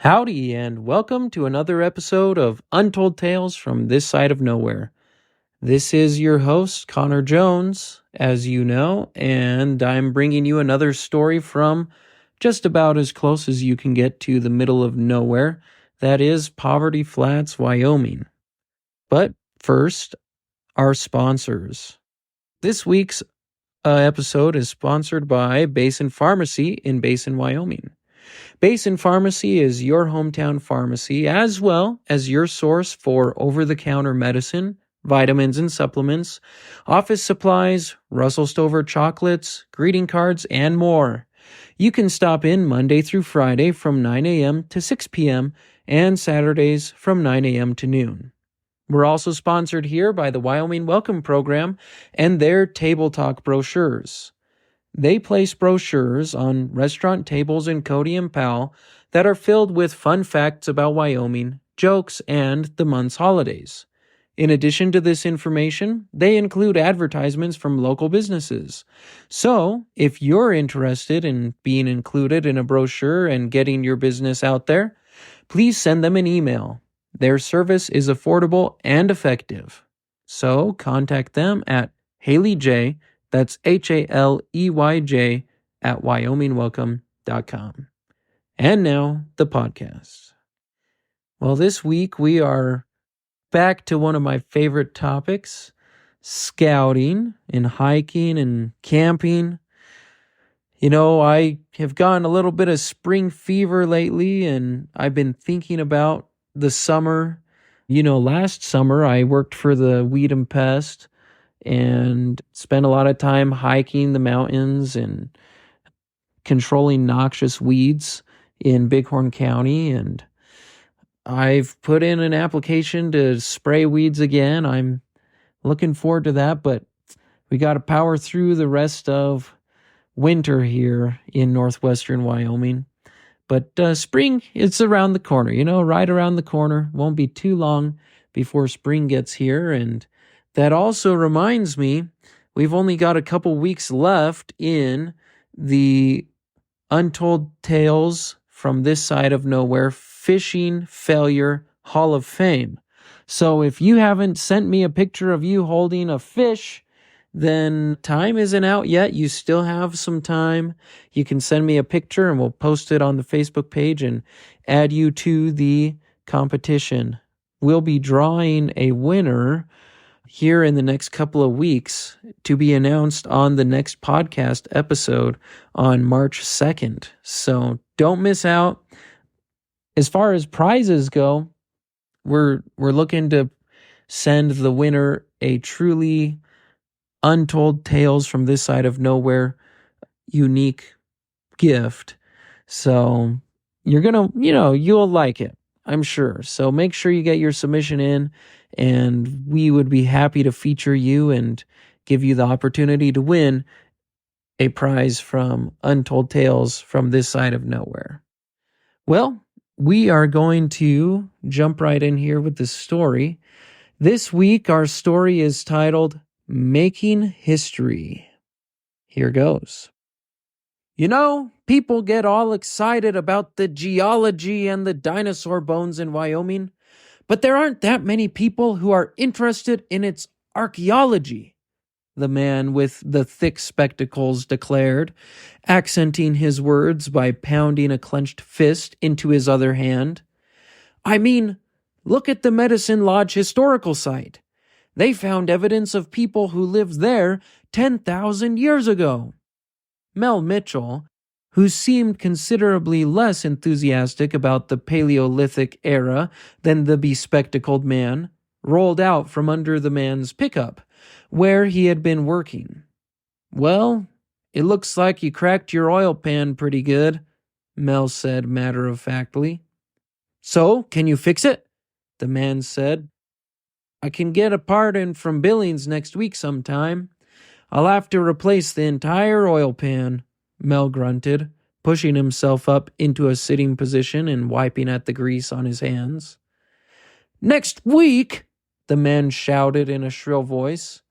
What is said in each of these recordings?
Howdy, and welcome to another episode of Untold Tales from This Side of Nowhere. This is your host, Connor Jones, as you know, and I'm bringing you another story from just about as close as you can get to the middle of nowhere, that is Poverty Flats, Wyoming. But first, our sponsors. This week's episode is sponsored by Basin Pharmacy in Basin, Wyoming. Basin Pharmacy is your hometown pharmacy, as well as your source for over-the-counter medicine, vitamins and supplements, office supplies, Russell Stover chocolates, greeting cards, and more. You can stop in Monday through Friday from 9 a.m. to 6 p.m. and Saturdays from 9 a.m. to noon. We're also sponsored here by the Wyoming Welcome Program and their Table Talk brochures. They place brochures on restaurant tables in Cody and Powell that are filled with fun facts about Wyoming, jokes, and the month's holidays. In addition to this information, they include advertisements from local businesses. So, if you're interested in being included in a brochure and getting your business out there, please send them an email. Their service is affordable and effective. So, contact them at HaleyJ, that's HALEYJ, at WyomingWelcome.com. And now, the podcast. Well, this week we are back to one of my favorite topics, scouting and hiking and camping. You know, I have gotten a little bit of spring fever lately, and I've been thinking about the summer. You know, last summer I worked for the Weed and Pest and spent a lot of time hiking the mountains and controlling noxious weeds in Bighorn County. And I've put in an application to spray weeds again. I'm looking forward to that, but we got to power through the rest of winter here in northwestern Wyoming. But spring, it's around the corner, you know, right around the corner. Won't be too long before spring gets here. And that also reminds me, we've only got a couple weeks left in the Untold Tales from This Side of Nowhere Fishing Failure Hall of Fame. So if you haven't sent me a picture of you holding a fish, then time isn't out yet. You still have some time. You can send me a picture and we'll post it on the Facebook page and add you to the competition. We'll be drawing a winner here in the next couple of weeks to be announced on the next podcast episode on March 2nd. So don't miss out. As far as prizes go, we're looking to send the winner a truly Untold Tales from This Side of Nowhere unique gift. So you're going to, you'll like it, I'm sure. So make sure you get your submission in, and we would be happy to feature you and give you the opportunity to win a prize from Untold Tales from This Side of Nowhere. Well, we are going to jump right in here with the story. This week, our story is titled Making History. Here goes. You know, people get all excited about the geology and the dinosaur bones in Wyoming, but there aren't that many people who are interested in its archaeology, the man with the thick spectacles declared, accenting his words by pounding a clenched fist into his other hand. I mean, look at the Medicine Lodge historical site. They found evidence of people who lived there 10,000 years ago. Mel Mitchell, who seemed considerably less enthusiastic about the Paleolithic era than the bespectacled man, rolled out from under the man's pickup, where he had been working. Well, it looks like you cracked your oil pan pretty good, Mel said matter-of-factly. So, can you fix it? The man said. I can get a part in from Billings next week sometime. I'll have to replace the entire oil pan, Mel grunted, pushing himself up into a sitting position and wiping at the grease on his hands. Next week, the man shouted in a shrill voice.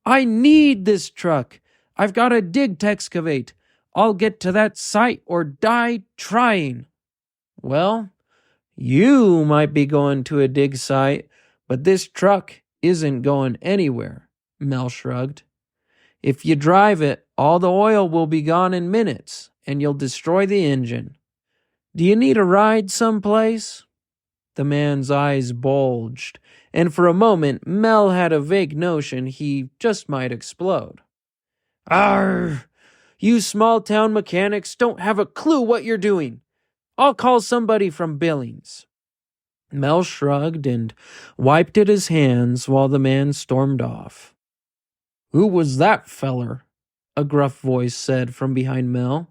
I need this truck. I've got a dig to excavate. I'll get to that site or die trying. Well, You might be going to a dig site, but this truck isn't going anywhere, Mel shrugged. If you drive it, all the oil will be gone in minutes, and you'll destroy the engine. Do you need a ride someplace? The man's eyes bulged, and for a moment Mel had a vague notion he just might explode. Arr! You small-town mechanics don't have a clue what you're doing. I'll call somebody from Billings. Mel shrugged and wiped at his hands while the man stormed off. Who was that feller? A gruff voice said from behind Mel.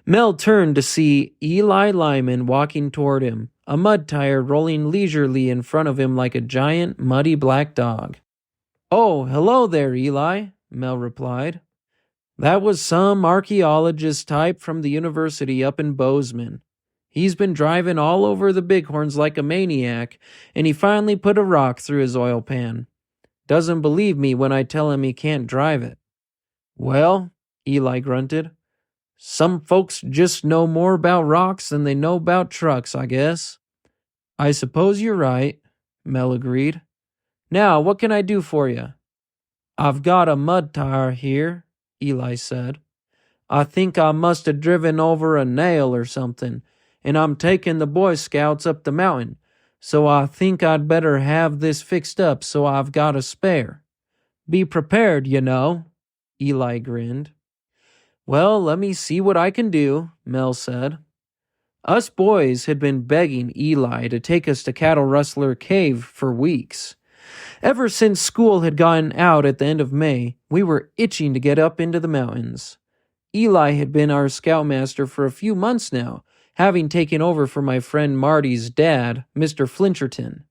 Mel turned to see Eli Lyman walking toward him, a mud tire rolling leisurely in front of him like a giant, muddy black dog. Oh, hello there, Eli, Mel replied. That was some archaeologist type from the university up in Bozeman. He's been driving all over the bighorns like a maniac, and he finally put a rock through his oil pan. Doesn't believe me when I tell him he can't drive it. Well, Eli grunted, some folks just know more about rocks than they know about trucks, I guess. I suppose you're right, Mel agreed. Now, what can I do for you? I've got a mud tire here, Eli said. I think I must have driven over a nail or something, and I'm taking the Boy Scouts up the mountain, so I think I'd better have this fixed up so I've got a spare. Be prepared, you know, Eli grinned. Well, let me see what I can do, Mel said. Us boys had been begging Eli to take us to Cattle Rustler Cave for weeks. Ever since school had gone out at the end of May, we were itching to get up into the mountains. Eli had been our scoutmaster for a few months now, having taken over for my friend Marty's dad, Mr. Flincherton.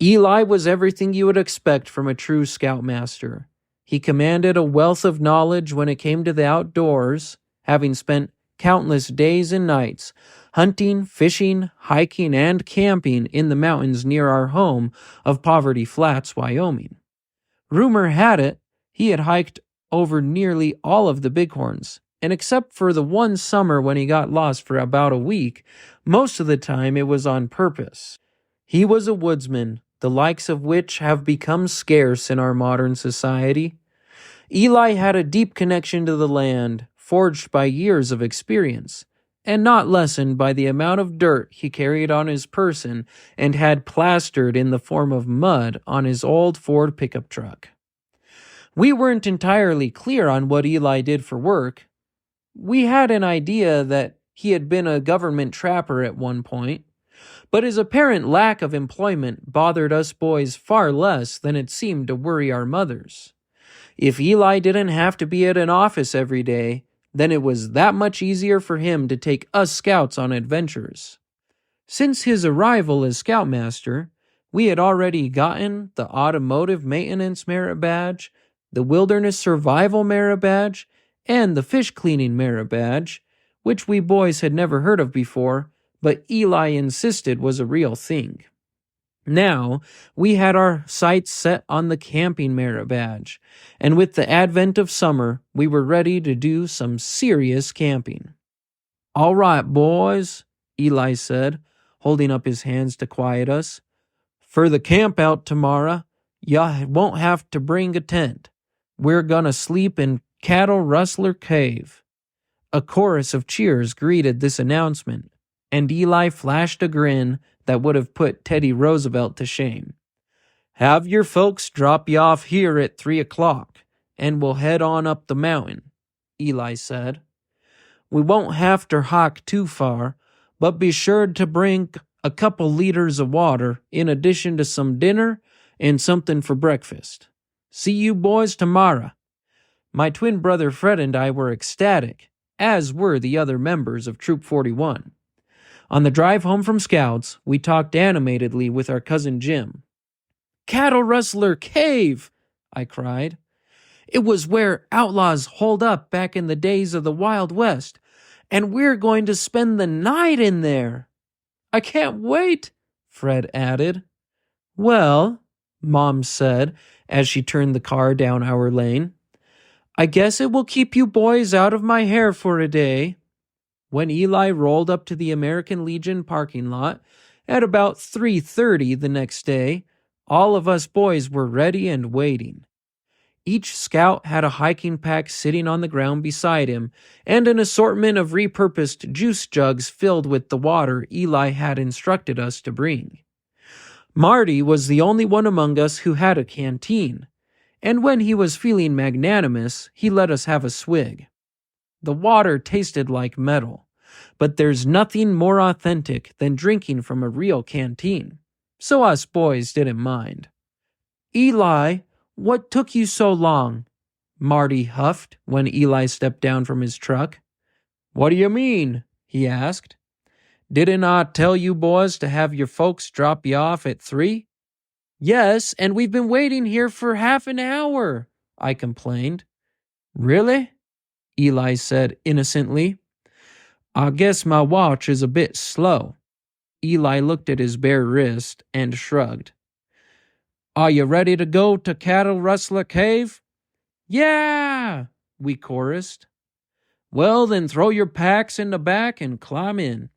Eli was everything you would expect from a true scoutmaster. He commanded a wealth of knowledge when it came to the outdoors, having spent countless days and nights hunting, fishing, hiking, and camping in the mountains near our home of Poverty Flats, Wyoming. Rumor had it he had hiked over nearly all of the bighorns, and except for the one summer when he got lost for about a week, most of the time it was on purpose. He was a woodsman, the likes of which have become scarce in our modern society. Eli had a deep connection to the land, forged by years of experience, and not lessened by the amount of dirt he carried on his person and had plastered in the form of mud on his old Ford pickup truck. We weren't entirely clear on what Eli did for work. We had an idea that he had been a government trapper at one point, but his apparent lack of employment bothered us boys far less than it seemed to worry our mothers. If Eli didn't have to be at an office every day, then it was that much easier for him to take us scouts on adventures. Since his arrival as scoutmaster, we had already gotten the Automotive Maintenance Merit Badge, the Wilderness Survival Merit Badge, and the Fish Cleaning Merit Badge, which we boys had never heard of before, but Eli insisted was a real thing. Now, we had our sights set on the Camping Merit Badge, and with the advent of summer, we were ready to do some serious camping. All right, boys, Eli said, holding up his hands to quiet us. For the camp out tomorrow, ya won't have to bring a tent. We're gonna sleep in Cattle Rustler Cave. A chorus of cheers greeted this announcement, and Eli flashed a grin that would have put Teddy Roosevelt to shame. Have your folks drop you off here at 3 o'clock, and we'll head on up the mountain, Eli said. We won't have to hike too far, but be sure to bring a couple liters of water in addition to some dinner and something for breakfast. See you boys tomorrow. My twin brother Fred and I were ecstatic, as were the other members of Troop 41. On the drive home from Scouts, we talked animatedly with our cousin Jim. Cattle Rustler Cave, I cried. It was where outlaws holed up back in the days of the Wild West, and we're going to spend the night in there. I can't wait, Fred added. Well, Mom said as she turned the car down our lane, I guess it will keep you boys out of my hair for a day. When Eli rolled up to the American Legion parking lot at about 3:30 the next day, all of us boys were ready and waiting. Each scout had a hiking pack sitting on the ground beside him and an assortment of repurposed juice jugs filled with the water Eli had instructed us to bring. Marty was the only one among us who had a canteen, and when he was feeling magnanimous, he let us have a swig. The water tasted like metal, but there's nothing more authentic than drinking from a real canteen, so us boys didn't mind. "Eli, what took you so long?" Marty huffed when Eli stepped down from his truck. "What do you mean?" he asked. "Didn't I tell you boys to have your folks drop you off at 3? "Yes, and we've been waiting here for half an hour," I complained. "Really?" Eli said innocently. "I guess my watch is a bit slow." Eli looked at his bare wrist and shrugged. "Are you ready to go to Cattle Rustler Cave?" "Yeah!" we chorused. "Well, then throw your packs in the back and climb in."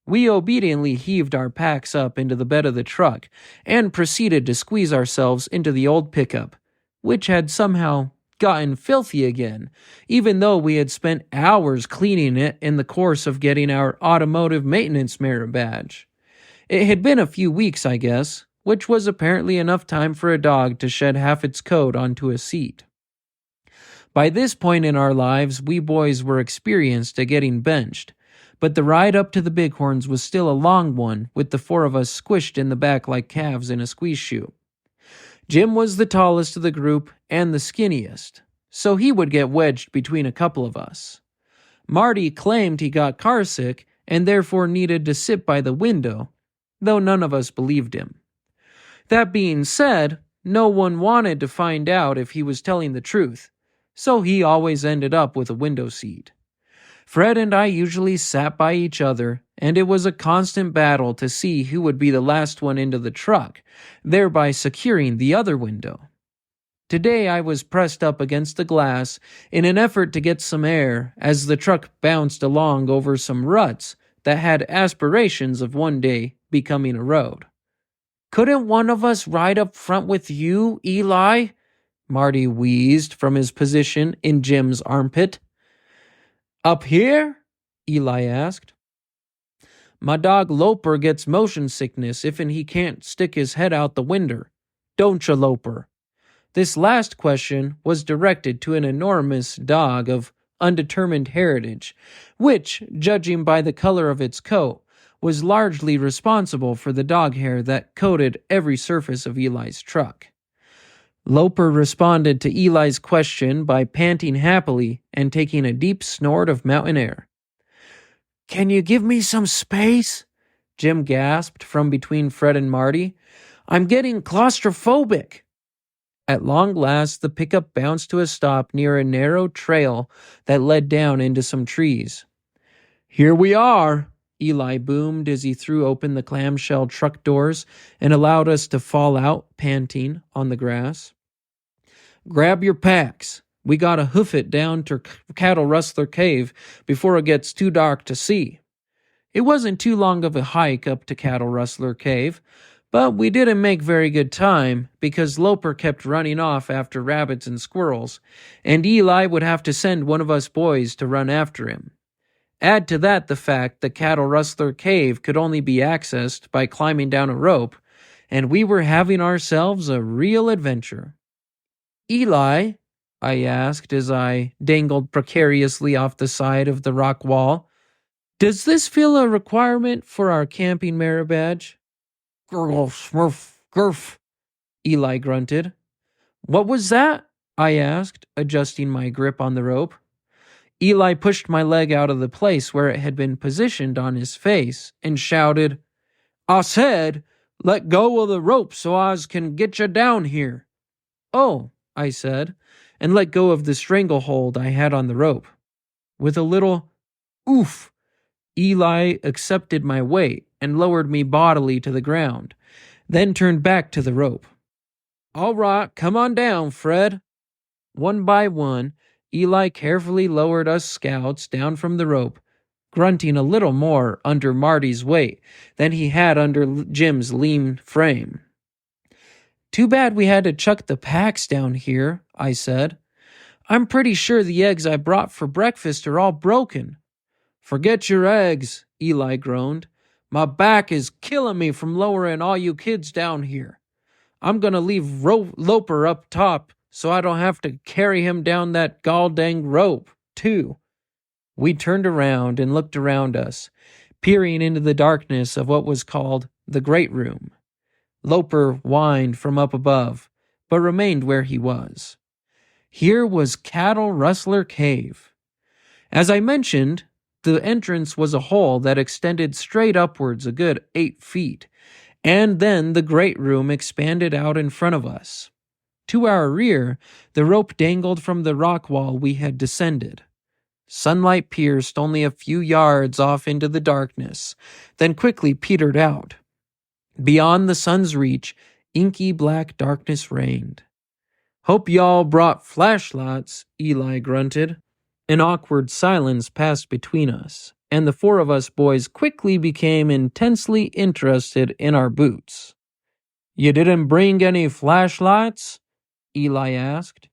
We obediently heaved our packs up into the bed of the truck and proceeded to squeeze ourselves into the old pickup, which had somehow gotten filthy again, even though we had spent hours cleaning it in the course of getting our automotive maintenance merit badge. It had been a few weeks, I guess, which was apparently enough time for a dog to shed half its coat onto a seat. By this point in our lives, we boys were experienced at getting benched, but the ride up to the Bighorns was still a long one, with the 4 of us squished in the back like calves in a squeeze chute. Jim was the tallest of the group and the skinniest, so he would get wedged between a couple of us. Marty claimed he got carsick and therefore needed to sit by the window, though none of us believed him. That being said, no one wanted to find out if he was telling the truth, so he always ended up with a window seat. Fred and I usually sat by each other, and it was a constant battle to see who would be the last one into the truck, thereby securing the other window. Today I was pressed up against the glass in an effort to get some air as the truck bounced along over some ruts that had aspirations of one day becoming a road. "Couldn't one of us ride up front with you, Eli?" Marty wheezed from his position in Jim's armpit. "Up here?" Eli asked. "My dog Loper gets motion sickness if'n he can't stick his head out the winder. Don't you, Loper?" This last question was directed to an enormous dog of undetermined heritage, which, judging by the color of its coat, was largely responsible for the dog hair that coated every surface of Eli's truck. Loper responded to Eli's question by panting happily and taking a deep snort of mountain air. "Can you give me some space?" Jim gasped from between Fred and Marty. "I'm getting claustrophobic." At long last, the pickup bounced to a stop near a narrow trail that led down into some trees. "Here we are," Eli boomed as he threw open the clamshell truck doors and allowed us to fall out, panting, on the grass. "Grab your packs. We gotta hoof it down to Cattle Rustler Cave before it gets too dark to see." It wasn't too long of a hike up to Cattle Rustler Cave, but we didn't make very good time because Loper kept running off after rabbits and squirrels, and Eli would have to send one of us boys to run after him. Add to that the fact that Cattle Rustler Cave could only be accessed by climbing down a rope, and we were having ourselves a real adventure. "Eli," I asked as I dangled precariously off the side of the rock wall, "does this feel a requirement for our camping merit badge?" "Gurgle, smurf, gurf," Eli grunted. "What was that?" I asked, adjusting my grip on the rope. Eli pushed my leg out of the place where it had been positioned on his face and shouted, "I said, let go of the rope so I can get you down here." "Oh," I said, and let go of the stranglehold I had on the rope. With a little oof, Eli accepted my weight and lowered me bodily to the ground, then turned back to the rope. "All right, come on down, Fred." One by one, Eli carefully lowered us scouts down from the rope, grunting a little more under Marty's weight than he had under Jim's lean frame. "Too bad we had to chuck the packs down here," I said. "I'm pretty sure the eggs I brought for breakfast are all broken." "Forget your eggs," Eli groaned. "My back is killing me from lowering all you kids down here. I'm going to leave Loper up top so I don't have to carry him down that gall-dang rope, too." We turned around and looked around us, peering into the darkness of what was called the Great Room. Loper whined from up above, but remained where he was. Here was Cattle Rustler Cave. As I mentioned, the entrance was a hole that extended straight upwards a good 8 feet, and then the great room expanded out in front of us. To our rear, the rope dangled from the rock wall we had descended. Sunlight pierced only a few yards off into the darkness, then quickly petered out. Beyond the sun's reach, inky black darkness reigned. "Hope y'all brought flashlights," Eli grunted. An awkward silence passed between us, and the 4 of us boys quickly became intensely interested in our boots. "You didn't bring any flashlights?" Eli asked.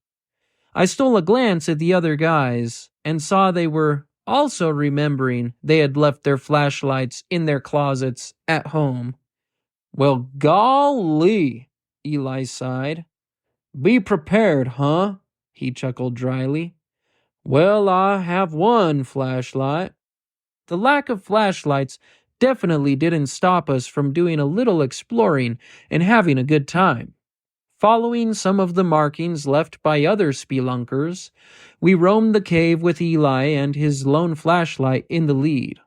I stole a glance at the other guys and saw they were also remembering they had left their flashlights in their closets at home. "Well, golly," Eli sighed. "Be prepared, huh?" he chuckled dryly. "Well, I have one flashlight." The lack of flashlights definitely didn't stop us from doing a little exploring and having a good time. Following some of the markings left by other spelunkers, we roamed the cave with Eli and his lone flashlight in the lead.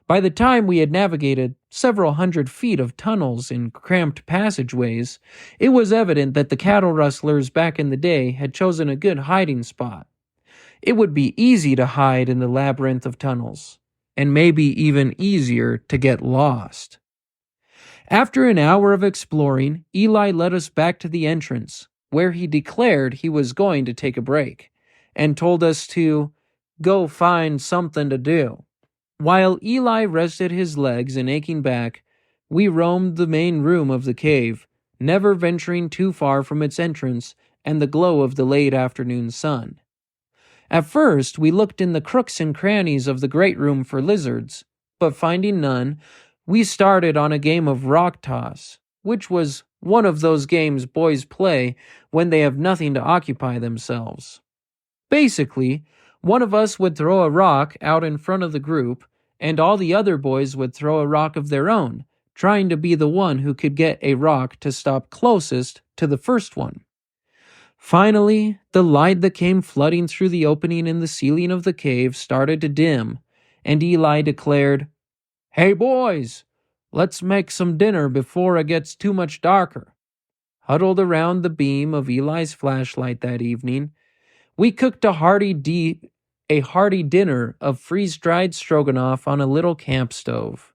By the time we had navigated several hundred feet of tunnels and cramped passageways, it was evident that the cattle rustlers back in the day had chosen a good hiding spot. It would be easy to hide in the labyrinth of tunnels, and maybe even easier to get lost. After an hour of exploring, Eli led us back to the entrance, where he declared he was going to take a break, and told us to go find something to do. While Eli rested his legs and aching back, we roamed the main room of the cave, never venturing too far from its entrance and the glow of the late afternoon sun. At first, we looked in the crooks and crannies of the great room for lizards, but finding none, we started on a game of rock toss, which was one of those games boys play when they have nothing to occupy themselves. Basically, one of us would throw a rock out in front of the group, and all the other boys would throw a rock of their own, trying to be the one who could get a rock to stop closest to the first one. Finally, the light that came flooding through the opening in the ceiling of the cave started to dim, and Eli declared, "Hey boys, let's make some dinner before it gets too much darker." Huddled around the beam of Eli's flashlight that evening, we cooked a hearty dinner of freeze-dried stroganoff on a little camp stove.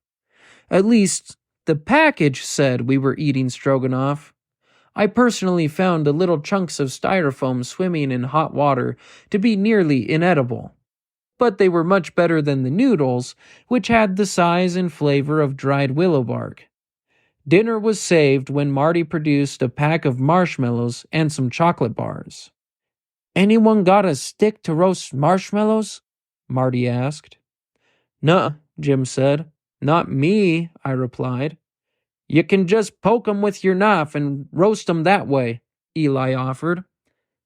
At least, the package said we were eating stroganoff. I personally found the little chunks of styrofoam swimming in hot water to be nearly inedible. But they were much better than the noodles, which had the size and flavor of dried willow bark. Dinner was saved when Marty produced a pack of marshmallows and some chocolate bars. "Anyone got a stick to roast marshmallows?" Marty asked. "Nuh," Jim said. "Not me," I replied. "You can just poke 'em with your knife and roast 'em that way," Eli offered.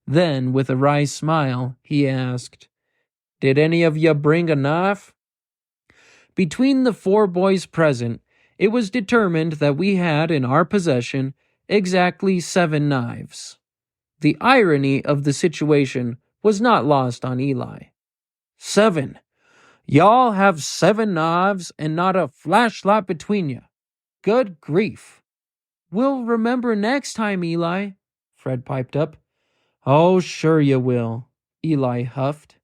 Then, with a wry smile, he asked, "Did any of you bring a knife?" Between the 4 boys present, it was determined that we had in our possession exactly 7 knives. The irony of the situation was not lost on Eli. 7. Y'all have 7 knives and not a flashlight between you. Good grief. "We'll remember next time, Eli," Fred piped up. "Oh, sure you will," Eli huffed.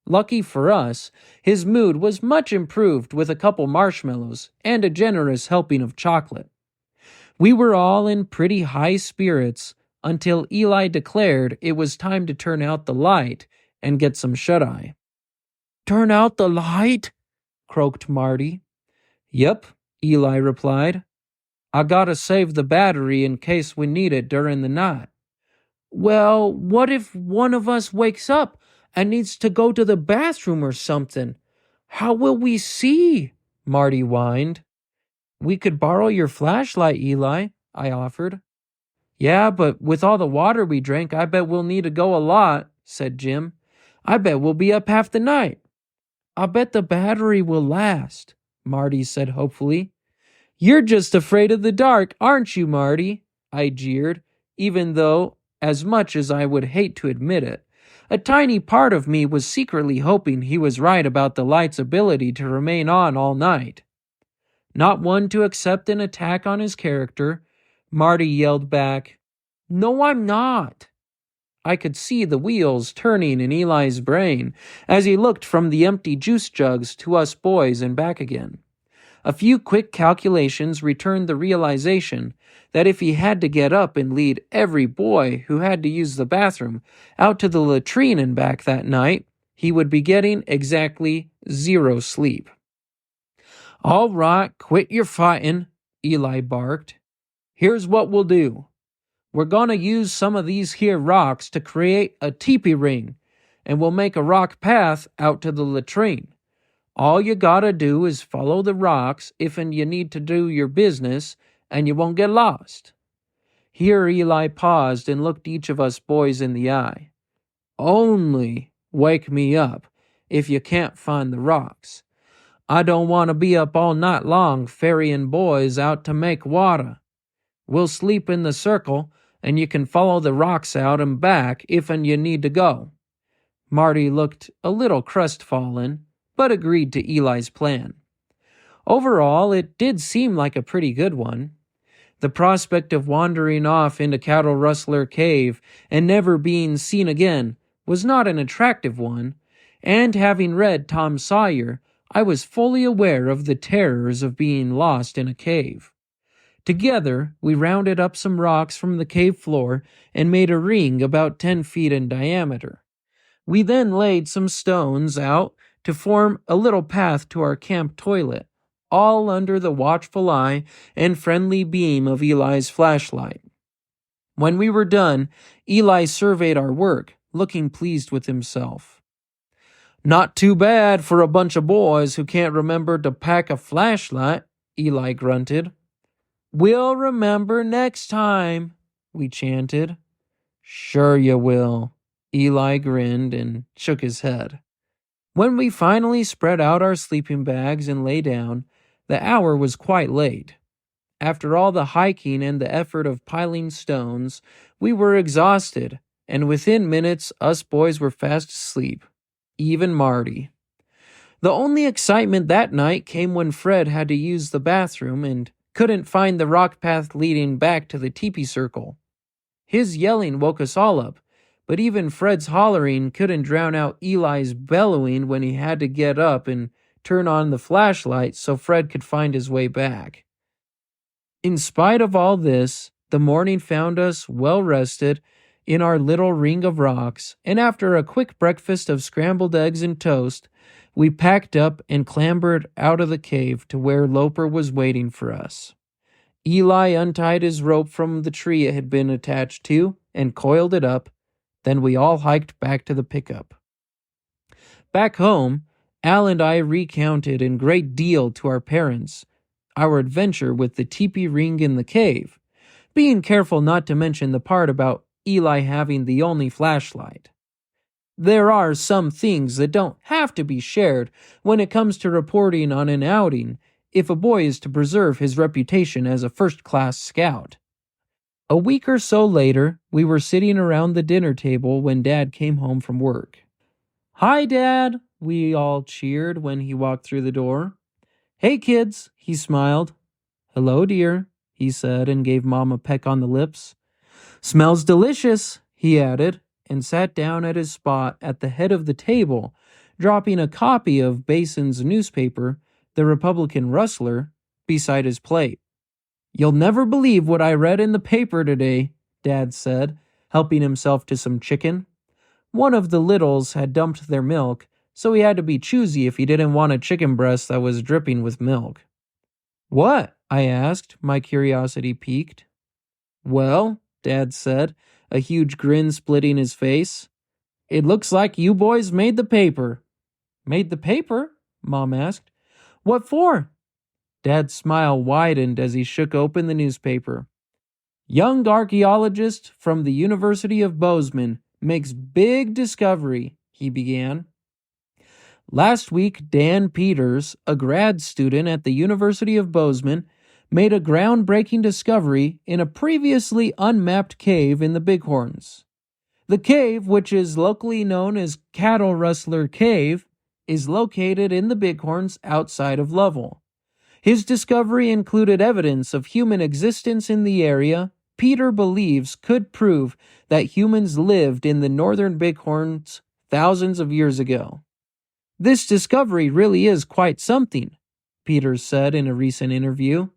Lucky for us, his mood was much improved with a couple marshmallows and a generous helping of chocolate. We were all in pretty high spirits until Eli declared it was time to turn out the light and get some shut-eye. "Turn out the light?" croaked Marty. Yep, Eli replied. I gotta save the battery in case we need it during the night. Well, what if one of us wakes up and needs to go to the bathroom or something? How will we see? Marty whined. We could borrow your flashlight, Eli, I offered. Yeah, but with all the water we drank, I bet we'll need to go a lot, said Jim. I bet we'll be up half the night. I bet the battery will last, Marty said hopefully. You're just afraid of the dark, aren't you, Marty? I jeered, even though, as much as I would hate to admit it, a tiny part of me was secretly hoping he was right about the light's ability to remain on all night. Not one to accept an attack on his character, Marty yelled back, No, I'm not. I could see the wheels turning in Eli's brain as he looked from the empty juice jugs to us boys and back again. A few quick calculations returned the realization that if he had to get up and lead every boy who had to use the bathroom out to the latrine and back that night, he would be getting exactly 0 sleep. All right, quit your fighting, Eli barked. Here's what we'll do. We're gonna use some of these here rocks to create a teepee ring, and we'll make a rock path out to the latrine. All you gotta do is follow the rocks if and you need to do your business, and you won't get lost. Here Eli paused and looked each of us boys in the eye. Only wake me up if you can't find the rocks. I don't want to be up all night long ferrying boys out to make water. We'll sleep in the circle, and you can follow the rocks out and back if and you need to go. Marty looked a little crestfallen, but agreed to Eli's plan. Overall, it did seem like a pretty good one. The prospect of wandering off into Cattle Rustler Cave and never being seen again was not an attractive one, and having read Tom Sawyer, I was fully aware of the terrors of being lost in a cave. Together, we rounded up some rocks from the cave floor and made a ring about 10 feet in diameter. We then laid some stones out to form a little path to our camp toilet, all under the watchful eye and friendly beam of Eli's flashlight. When we were done, Eli surveyed our work, looking pleased with himself. Not too bad for a bunch of boys who can't remember to pack a flashlight, Eli grunted. We'll remember next time, we chanted. Sure you will, Eli grinned and shook his head. When we finally spread out our sleeping bags and lay down, the hour was quite late. After all the hiking and the effort of piling stones, we were exhausted, and within minutes us boys were fast asleep, even Marty. The only excitement that night came when Fred had to use the bathroom and couldn't find the rock path leading back to the teepee circle. His yelling woke us all up, but even Fred's hollering couldn't drown out Eli's bellowing when he had to get up and turn on the flashlight so Fred could find his way back. In spite of all this, the morning found us well rested in our little ring of rocks, and after a quick breakfast of scrambled eggs and toast, we packed up and clambered out of the cave to where Loper was waiting for us. Eli untied his rope from the tree it had been attached to and coiled it up. Then we all hiked back to the pickup. Back home, Al and I recounted in great deal to our parents our adventure with the teepee ring in the cave, being careful not to mention the part about Eli having the only flashlight. There are some things that don't have to be shared when it comes to reporting on an outing if a boy is to preserve his reputation as a first-class scout. A week or so later, we were sitting around the dinner table when Dad came home from work. Hi, Dad, we all cheered when he walked through the door. Hey, kids, he smiled. Hello, dear, he said and gave Mom a peck on the lips. Smells delicious, he added, and sat down at his spot at the head of the table, dropping a copy of Bason's newspaper, The Republican Rustler, beside his plate. You'll never believe what I read in the paper today, Dad said, helping himself to some chicken. One of the littles had dumped their milk, so he had to be choosy if he didn't want a chicken breast that was dripping with milk. What? I asked, my curiosity piqued. Well, Dad said, a huge grin splitting his face, it looks like you boys made the paper. Made the paper? Mom asked. What for? Dad's smile widened as he shook open the newspaper. Young archaeologist from the University of Bozeman makes big discovery, he began. Last week, Dan Peters, a grad student at the University of Bozeman, made a groundbreaking discovery in a previously unmapped cave in the Bighorns. The cave, which is locally known as Cattle Rustler Cave, is located in the Bighorns outside of Lovell. His discovery included evidence of human existence in the area Peter believes could prove that humans lived in the northern Bighorns thousands of years ago. This discovery really is quite something, Peters said in a recent interview.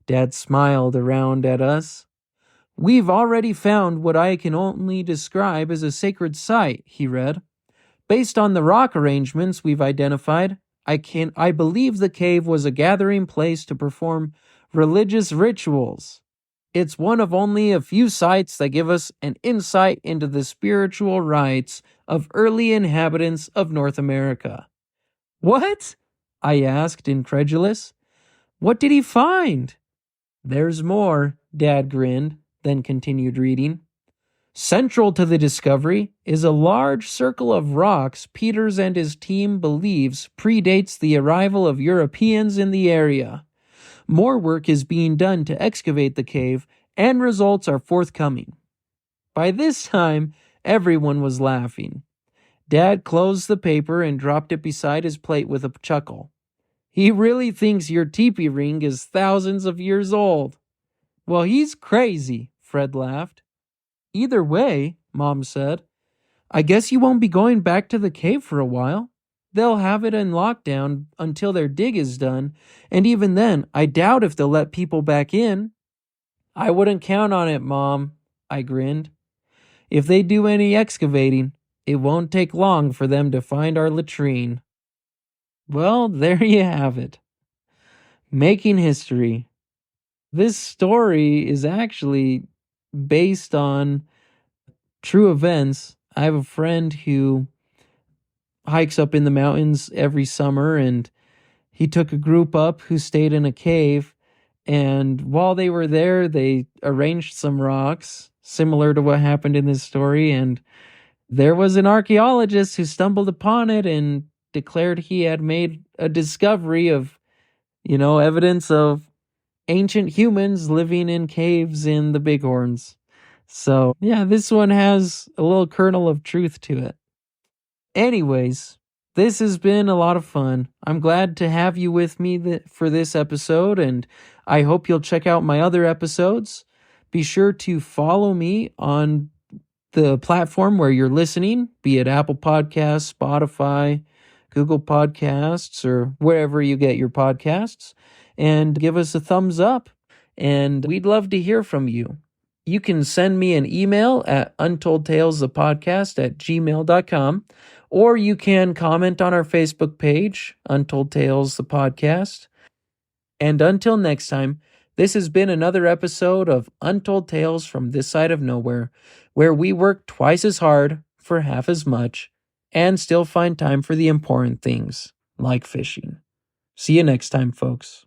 Dad smiled around at us. We've already found what I can only describe as a sacred site, he read. Based on the rock arrangements we've identified, I believe the cave was a gathering place to perform religious rituals. It's one of only a few sites that give us an insight into the spiritual rites of early inhabitants of North America. What? I asked, incredulous. What did he find? There's more, Dad grinned, then continued reading. Central to the discovery is a large circle of rocks Peters and his team believes predates the arrival of Europeans in the area. More work is being done to excavate the cave, and results are forthcoming. By this time, everyone was laughing. Dad closed the paper and dropped it beside his plate with a chuckle. He really thinks your teepee ring is thousands of years old. Well, he's crazy, Fred laughed. Either way, Mom said, I guess you won't be going back to the cave for a while. They'll have it in lockdown until their dig is done, and even then, I doubt if they'll let people back in. I wouldn't count on it, Mom, I grinned. If they do any excavating, it won't take long for them to find our latrine. Well, there you have it. Making history. This story is actually based on true events. I have a friend who hikes up in the mountains every summer, and he took a group up who stayed in a cave, and while they were there, they arranged some rocks, similar to what happened in this story, and there was an archaeologist who stumbled upon it and declared he had made a discovery of, evidence of ancient humans living in caves in the Bighorns. So, yeah, this one has a little kernel of truth to it. Anyways, this has been a lot of fun. I'm glad to have you with me for this episode, and I hope you'll check out my other episodes. Be sure to follow me on the platform where you're listening, be it Apple Podcasts, Spotify, Google Podcasts, or wherever you get your podcasts, and give us a thumbs up. And we'd love to hear from you. You can send me an email at untoldtalesthepodcast@gmail.com, or you can comment on our Facebook page, Untold Tales the Podcast. And until next time, this has been another episode of Untold Tales from This Side of Nowhere, where we work twice as hard for half as much and still find time for the important things, like fishing. See you next time, folks.